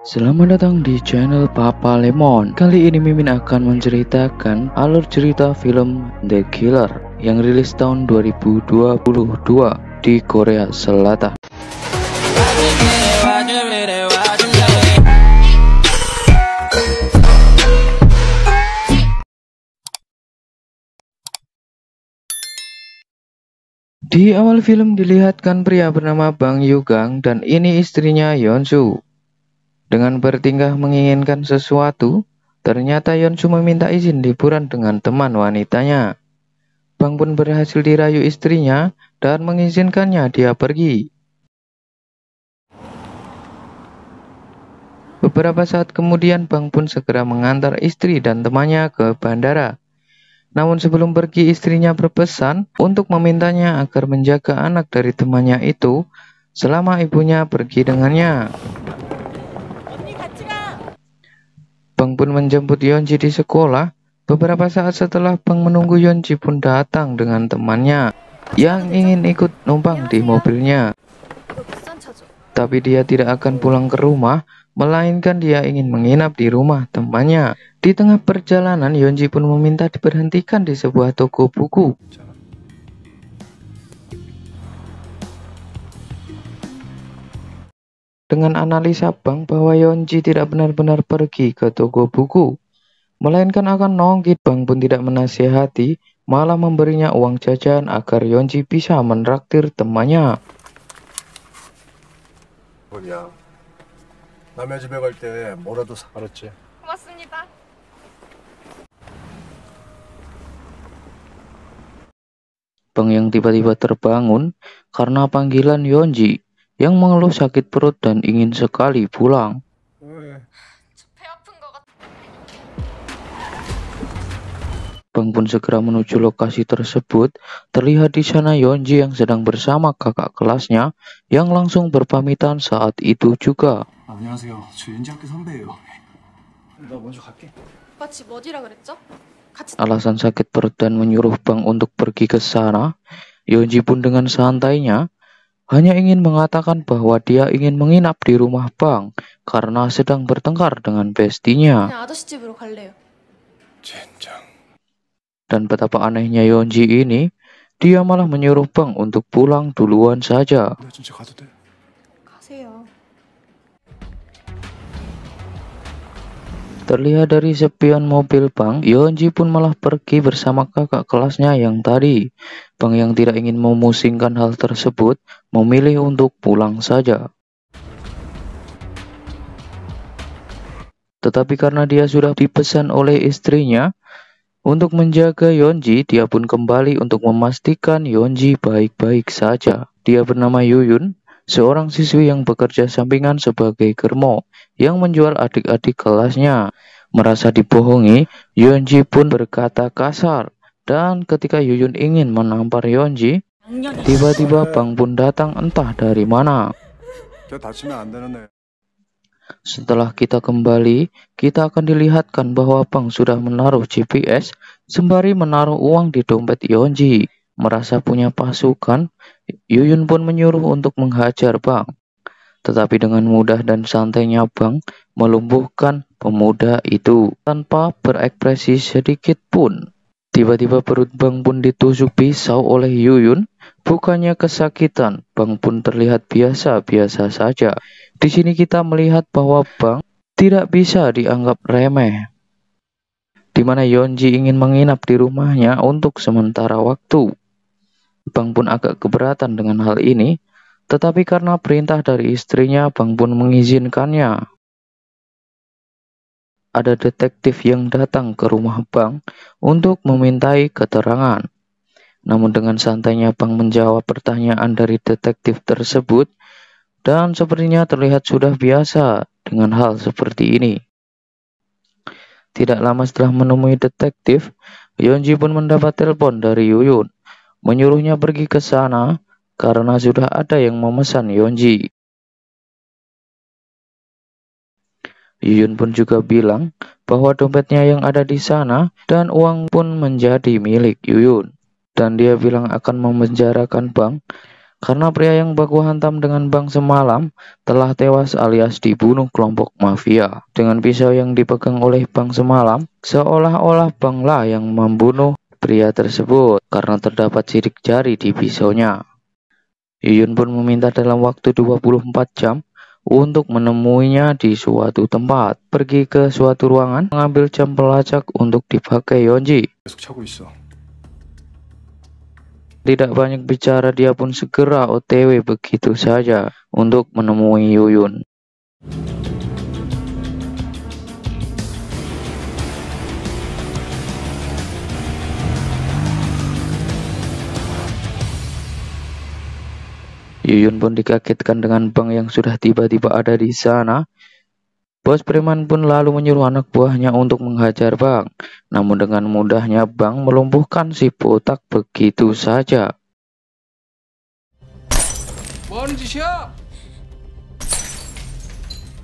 Selamat datang di channel Papa Lemon. Kali ini Mimin akan menceritakan alur cerita film The Killer yang rilis tahun 2022 di Korea Selatan. Di awal film dilihatkan pria bernama Bang Yugang dan ini istrinya Yeonsu. Dengan bertingkah menginginkan sesuatu, ternyata Yeonsu meminta izin liburan dengan teman wanitanya. Bang pun berhasil dirayu istrinya dan mengizinkannya dia pergi. Beberapa saat kemudian Bang pun segera mengantar istri dan temannya ke bandara. Namun sebelum pergi istrinya berpesan untuk memintanya agar menjaga anak dari temannya itu selama ibunya pergi dengannya. Bang pun menjemput Yeonji di sekolah. Beberapa saat setelah Bang menunggu, Yeonji pun datang dengan temannya yang ingin ikut numpang di mobilnya. Tapi dia tidak akan pulang ke rumah, melainkan dia ingin menginap di rumah temannya. Di tengah perjalanan, Yeonji pun meminta diberhentikan di sebuah toko buku. Dengan analisa Bang bahwa Yeonji tidak benar-benar pergi ke toko buku, melainkan akan nongki, Bang pun tidak menasihati, malah memberinya uang jajan agar Yeonji bisa menraktir temannya. 야, 남의 집에 갈 때 뭐라도 사. 알았지? 고맙습니다. Bang yang tiba-tiba terbangun karena panggilan Yeonji yang mengeluh sakit perut dan ingin sekali pulang. 저 배 아픈 것 같아. Bang pun segera menuju lokasi tersebut. Terlihat di sana Yeonji yang sedang bersama kakak kelasnya yang langsung berpamitan saat itu juga. 안녕하세요. 저 윤지 학교 선배예요. 나 먼저 갈게. 오빠 집 어디라 그랬죠? 같이 Alasan sakit perut dan menyuruh Bang untuk pergi ke sana, Yeonji pun dengan santainya hanya ingin mengatakan bahwa dia ingin menginap di rumah Bang karena sedang bertengkar dengan bestinya. 그냥 아저씨 집으로 갈래요. 젠장. Dan betapa anehnya Yeonji ini, dia malah menyuruh Bang untuk pulang duluan saja. 나 진짜 가도 돼? 가세요. Terlihat dari sepion mobil Bang, Yeonji pun malah pergi bersama kakak kelasnya yang tadi. Bang yang tidak ingin memusingkan hal tersebut, memilih untuk pulang saja. Tetapi karena dia sudah dipesan oleh istrinya untuk menjaga Yeonji, dia pun kembali untuk memastikan Yeonji baik-baik saja. Dia bernama Yuyun, seorang siswi yang bekerja sampingan sebagai germo yang menjual adik-adik kelasnya. Merasa dibohongi, Yeonji pun berkata kasar. Dan ketika Yuyun ingin menampar Yeonji, tiba-tiba Bang pun datang entah dari mana. 저 다치면 안 되는 애. Setelah kita kembali, kita akan dilihatkan bahwa Bang sudah menaruh GPS sembari menaruh uang di dompet Yeonji. Merasa punya pasukan, Yuyun pun menyuruh untuk menghajar Bang. Tetapi dengan mudah dan santainya Bang melumpuhkan pemuda itu tanpa berekspresi sedikit pun. Tiba-tiba perut Bang pun ditusuk pisau oleh Yuyun. Bukannya kesakitan, Bang pun terlihat biasa-biasa saja. Di sini kita melihat bahwa Bang tidak bisa dianggap remeh, di mana Yeonji ingin menginap di rumahnya untuk sementara waktu. Bang pun agak keberatan dengan hal ini, tetapi karena perintah dari istrinya, Bang pun mengizinkannya. Ada detektif yang datang ke rumah Bang untuk memintai keterangan. Namun dengan santainya Bang menjawab pertanyaan dari detektif tersebut, dan sepertinya terlihat sudah biasa dengan hal seperti ini. Tidak lama setelah menemui detektif, Yeonji pun mendapat telepon dari Yuyun, menyuruhnya pergi ke sana karena sudah ada yang memesan Yeonji. Yuyun pun juga bilang bahwa dompetnya yang ada di sana dan uang pun menjadi milik Yuyun. Dan dia bilang akan memenjarakan Bang karena pria yang baku hantam dengan Bang semalam telah tewas alias dibunuh kelompok mafia. Dengan pisau yang dipegang oleh Bang semalam, seolah-olah Bang lah yang membunuh pria tersebut karena terdapat sidik jari di pisaunya. Yuyun pun meminta dalam waktu 24 jam untuk menemuinya di suatu tempat. Pergi ke suatu ruangan, mengambil jam pelacak untuk dipakai Yeonji. 계속 차고 있어. Tidak banyak bicara, dia pun segera OTW begitu saja untuk menemui Yuyun. Yuyun pun dikagetkan dengan Bang yang sudah tiba-tiba ada di sana. Bos preman pun lalu menyuruh anak buahnya untuk menghajar Bang. Namun dengan mudahnya Bang melumpuhkan si botak begitu saja. 뭐 하는 짓이야?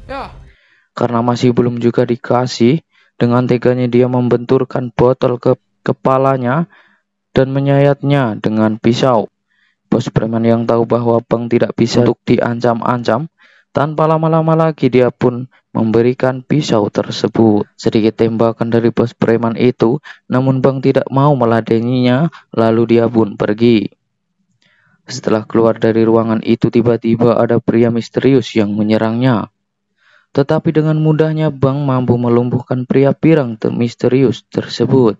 야, Karena masih belum juga dikasih, dengan teganya dia membenturkan botol ke kepalanya dan menyayatnya dengan pisau. Bos preman yang tahu bahwa Bang tidak bisa untuk diancam-ancam, tanpa lama-lama lagi dia pun memberikan pisau tersebut. Sedikit tembakan dari bos preman itu, namun Bang tidak mau meladeninya, lalu dia pun pergi. Setelah keluar dari ruangan itu, tiba-tiba ada pria misterius yang menyerangnya. Tetapi dengan mudahnya Bang mampu melumpuhkan pria pirang misterius tersebut.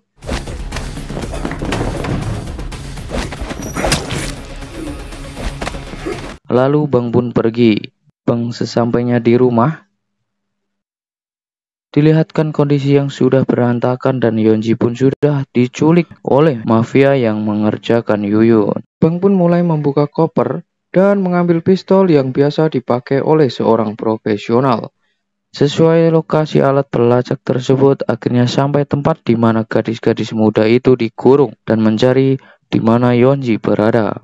Lalu Bang pun pergi. Bang sesampainya di rumah, dilihatkan kondisi yang sudah berantakan dan Yeonji pun sudah diculik oleh mafia yang mengerjakan Yuyun. Bang pun mulai membuka koper dan mengambil pistol yang biasa dipakai oleh seorang profesional. Sesuai lokasi alat pelacak tersebut, akhirnya sampai tempat di mana gadis-gadis muda itu dikurung dan mencari di mana Yeonji berada.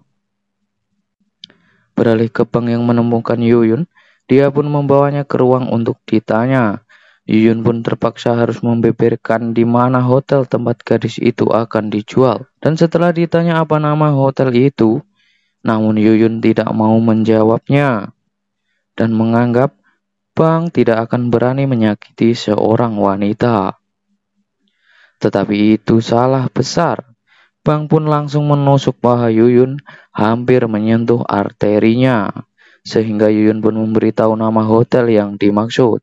Beralih ke Bang yang menemukan Yuyun, dia pun membawanya ke ruang untuk ditanya. Yuyun pun terpaksa harus membeberkan di mana hotel tempat gadis itu akan dijual. Dan setelah ditanya apa nama hotel itu, namun Yuyun tidak mau menjawabnya dan menganggap Bang tidak akan berani menyakiti seorang wanita. Tetapi itu salah besar. Bang pun langsung menusuk paha Yuyun hampir menyentuh arterinya, sehingga Yuyun pun memberitahu nama hotel yang dimaksud.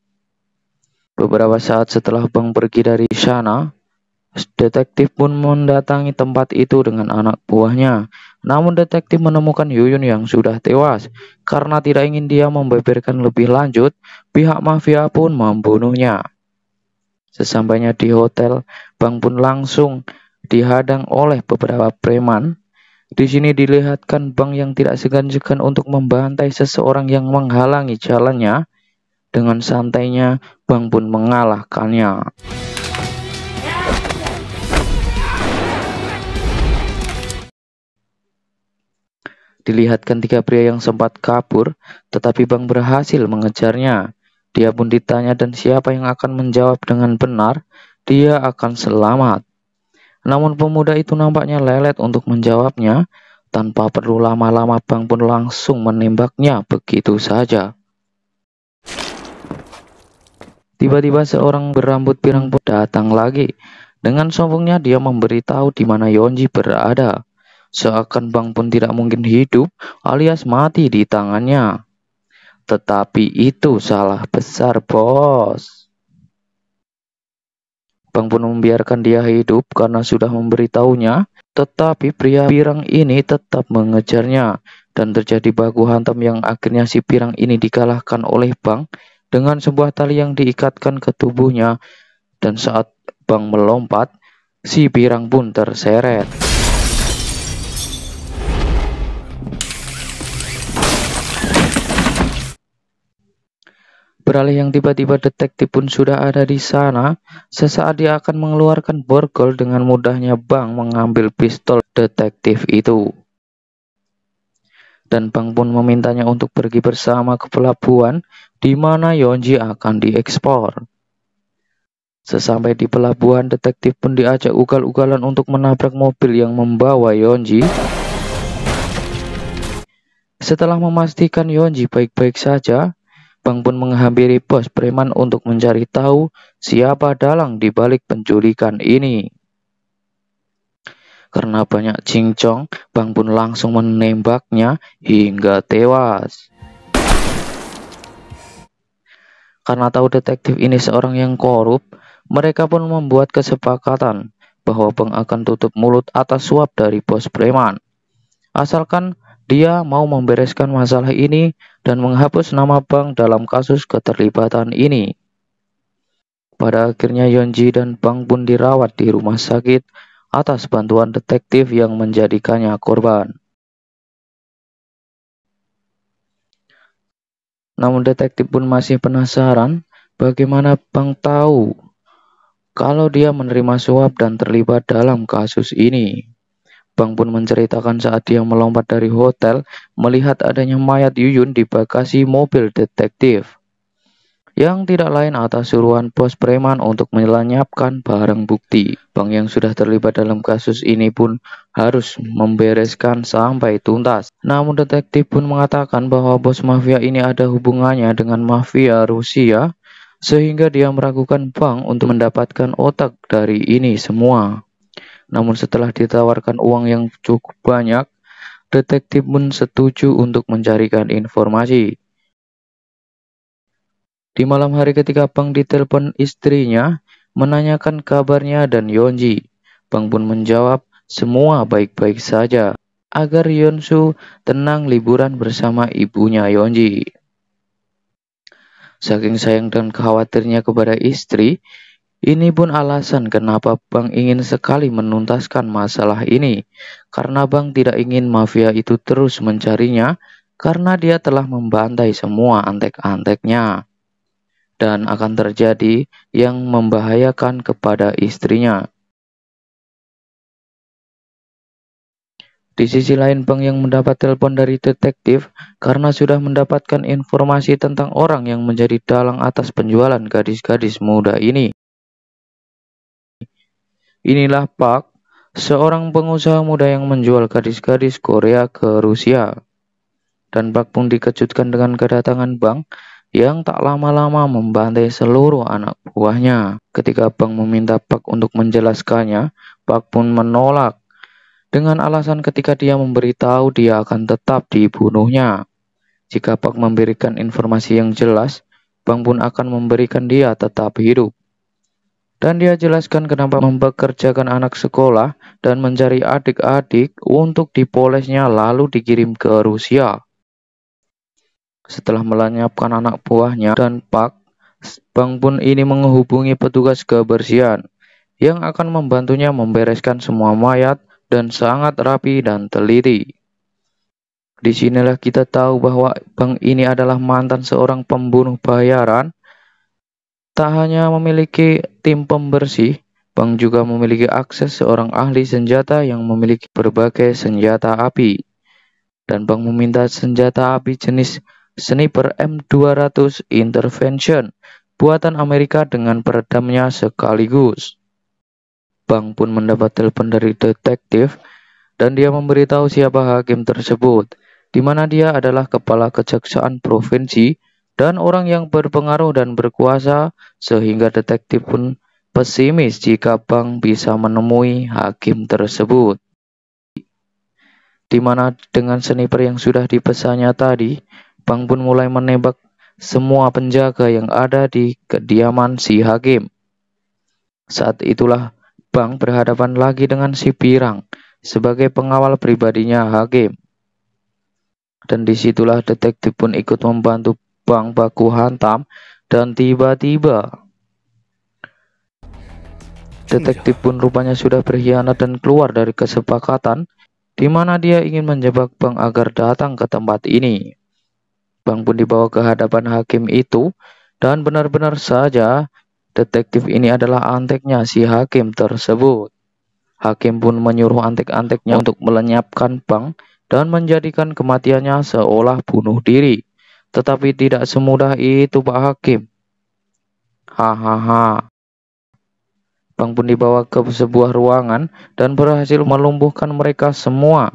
Beberapa saat setelah Bang pergi dari sana, detektif pun mendatangi tempat itu dengan anak buahnya. Namun detektif menemukan Yuyun yang sudah tewas. Karena tidak ingin dia membeberkan lebih lanjut, pihak mafia pun membunuhnya. Sesampainya di hotel, Bang pun langsung dihadang oleh beberapa preman. Di sini dilihatkan Bang yang tidak segan-segan untuk membantai seseorang yang menghalangi jalannya. Dengan santainya, Bang pun mengalahkannya. Dilihatkan 3 pria yang sempat kabur, tetapi Bang berhasil mengejarnya. Dia pun ditanya dan siapa yang akan menjawab dengan benar, dia akan selamat. Namun pemuda itu nampaknya lelet untuk menjawabnya. Tanpa perlu lama-lama Bang pun langsung menembaknya begitu saja. Tiba-tiba seorang berambut pirang pun datang lagi. Dengan sombongnya dia memberitahu di mana Yeonji berada. Seakan Bang pun tidak mungkin hidup alias mati di tangannya. Tetapi itu salah besar, bos. Bang pun membiarkan dia hidup karena sudah memberitahunya. Tetapi pria pirang ini tetap mengejarnya. Dan terjadi baku hantam yang akhirnya si pirang ini dikalahkan oleh Bang dengan sebuah tali yang diikatkan ke tubuhnya. Dan saat Bang melompat, si pirang pun terseret. Beralih yang tiba-tiba detektif pun sudah ada di sana. Sesaat dia akan mengeluarkan borgol, dengan mudahnya Bang mengambil pistol detektif itu. Dan Bang pun memintanya untuk pergi bersama ke pelabuhan di mana Yeonji akan diekspor. Sesampai di pelabuhan, detektif pun diajak ugal-ugalan untuk menabrak mobil yang membawa Yeonji. Setelah memastikan Yonji baik-baik saja, Bang pun menghampiri bos preman untuk mencari tahu siapa dalang di balik penculikan ini. Karena banyak cincong, Bang pun langsung menembaknya hingga tewas. Karena tahu detektif ini seorang yang korup, mereka pun membuat kesepakatan bahwa Bang akan tutup mulut atas suap dari bos preman. Asalkan dia mau membereskan masalah ini dan menghapus nama Bang dalam kasus keterlibatan ini. Pada akhirnya Yonji dan Bang pun dirawat di rumah sakit atas bantuan detektif yang menjadikannya korban. Namun detektif pun masih penasaran bagaimana Bang tahu kalau dia menerima suap dan terlibat dalam kasus ini. Bang pun menceritakan saat dia melompat dari hotel melihat adanya mayat Yuyun di bagasi mobil detektif, yang tidak lain atas suruhan bos preman untuk melenyapkan barang bukti. Bang yang sudah terlibat dalam kasus ini pun harus membereskan sampai tuntas. Namun detektif pun mengatakan bahwa bos mafia ini ada hubungannya dengan mafia Rusia, sehingga dia meragukan Bang untuk mendapatkan otak dari ini semua. Namun setelah ditawarkan uang yang cukup banyak, detektif pun setuju untuk mencarikan informasi. Di malam hari ketika Bang ditelepon istrinya, menanyakan kabarnya dan Yonji, Bang pun menjawab semua baik-baik saja, agar Yonsu tenang liburan bersama ibunya Yonji. Saking sayang dan khawatirnya kepada istri, ini pun alasan kenapa Bang ingin sekali menuntaskan masalah ini, karena Bang tidak ingin mafia itu terus mencarinya, karena dia telah membantai semua antek-anteknya, dan akan terjadi yang membahayakan kepada istrinya. Di sisi lain, Bang yang mendapat telepon dari detektif karena sudah mendapatkan informasi tentang orang yang menjadi dalang atas penjualan gadis-gadis muda ini. Inilah Park, seorang pengusaha muda yang menjual gadis-gadis Korea ke Rusia. Dan Park pun dikejutkan dengan kedatangan Bang yang tak lama-lama membantai seluruh anak buahnya. Ketika Bang meminta Park untuk menjelaskannya, Park pun menolak dengan alasan ketika dia memberitahu dia akan tetap dibunuhnya. Jika Park memberikan informasi yang jelas, Bang pun akan memberikan dia tetap hidup. Dan dia jelaskan kenapa mempekerjakan anak sekolah dan mencari adik-adik untuk dipolesnya lalu dikirim ke Rusia. Setelah melenyapkan anak buahnya dan Park, Bang pun ini menghubungi petugas kebersihan yang akan membantunya membereskan semua mayat dan sangat rapi dan teliti. Disinilah kita tahu bahwa Bang ini adalah mantan seorang pembunuh bayaran. Tak hanya memiliki tim pembersih, Bang juga memiliki akses seorang ahli senjata yang memiliki berbagai senjata api. Dan Bang meminta senjata api jenis Sniper M200 Intervention buatan Amerika dengan peredamnya sekaligus. Bang pun mendapat telepon dari detektif dan dia memberitahu siapa hakim tersebut, di mana dia adalah kepala kejaksaan provinsi dan orang yang berpengaruh dan berkuasa, sehingga detektif pun pesimis jika Bang bisa menemui hakim tersebut. Di mana dengan sniper yang sudah dipesannya tadi, Bang pun mulai menembak semua penjaga yang ada di kediaman si hakim. Saat itulah Bang berhadapan lagi dengan si Pirang sebagai pengawal pribadinya hakim. Dan disitulah detektif pun ikut membantu Bang baku hantam, dan tiba-tiba detektif pun rupanya sudah berkhianat dan keluar dari kesepakatan, di mana dia ingin menjebak Bang agar datang ke tempat ini. Bang pun dibawa ke hadapan hakim itu, dan benar-benar saja detektif ini adalah anteknya si hakim tersebut. Hakim pun menyuruh antek-anteknya untuk melenyapkan Bang dan menjadikan kematiannya seolah bunuh diri. Tetapi tidak semudah itu, Pak Hakim. Hahaha. Bang pun dibawa ke sebuah ruangan dan berhasil melumpuhkan mereka semua.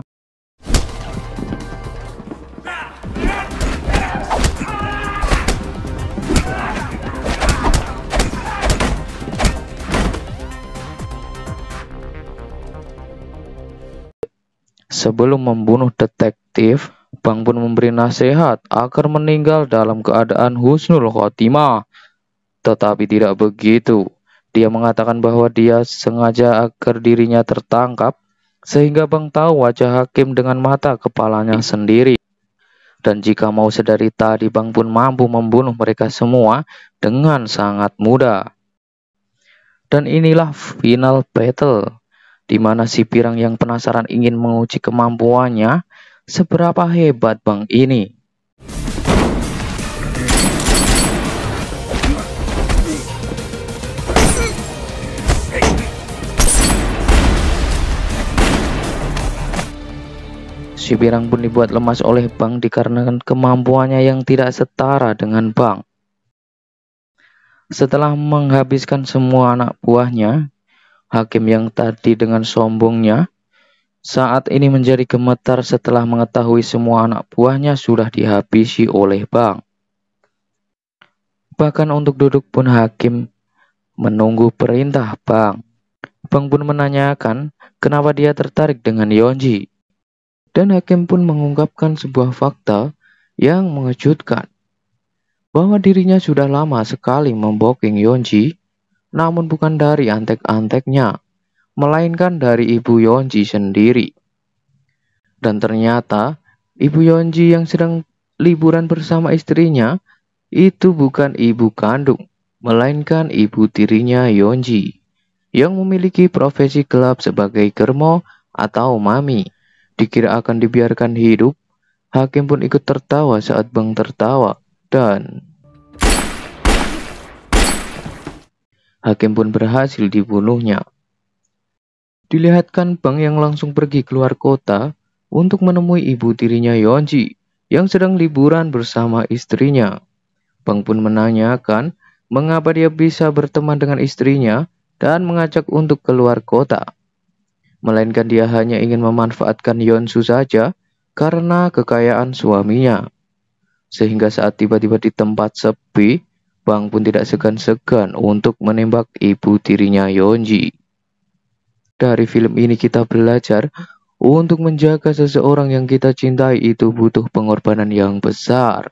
Sebelum membunuh detektif, Bang pun memberi nasihat agar meninggal dalam keadaan husnul khotimah. Tetapi tidak begitu. Dia mengatakan bahwa dia sengaja agar dirinya tertangkap, sehingga Bang tahu wajah hakim dengan mata kepalanya sendiri. Dan jika mau sedari tadi, Bang pun mampu membunuh mereka semua dengan sangat mudah. Dan inilah final battle, di mana si pirang yang penasaran ingin menguji kemampuannya seberapa hebat Bang ini. Si pirang pun dibuat lemas oleh Bang dikarenakan kemampuannya yang tidak setara dengan Bang. Setelah menghabiskan semua anak buahnya, hakim yang tadi dengan sombongnya saat ini menjadi gemetar setelah mengetahui semua anak buahnya sudah dihabisi oleh Bang. Bahkan untuk duduk pun hakim menunggu perintah Bang. Bang pun menanyakan kenapa dia tertarik dengan Yonji. Dan hakim pun mengungkapkan sebuah fakta yang mengejutkan, bahwa dirinya sudah lama sekali memboking Yonji, namun bukan dari antek-anteknya, melainkan dari ibu Yonji sendiri. Dan ternyata ibu Yonji yang sedang liburan bersama istrinya itu bukan ibu kandung, melainkan ibu tirinya Yonji, yang memiliki profesi gelap sebagai germo atau mami. Dikira akan dibiarkan hidup, hakim pun ikut tertawa saat Bang tertawa, dan hakim pun berhasil dibunuhnya. Dilihatkan Bang yang langsung pergi keluar kota untuk menemui ibu tirinya Yonji yang sedang liburan bersama istrinya. Bang pun menanyakan mengapa dia bisa berteman dengan istrinya dan mengajak untuk keluar kota. Melainkan dia hanya ingin memanfaatkan Yonsu saja karena kekayaan suaminya. Sehingga saat tiba-tiba di tempat sepi, Bang pun tidak segan-segan untuk menembak ibu tirinya Yonji. Dari film ini kita belajar untuk menjaga seseorang yang kita cintai itu butuh pengorbanan yang besar.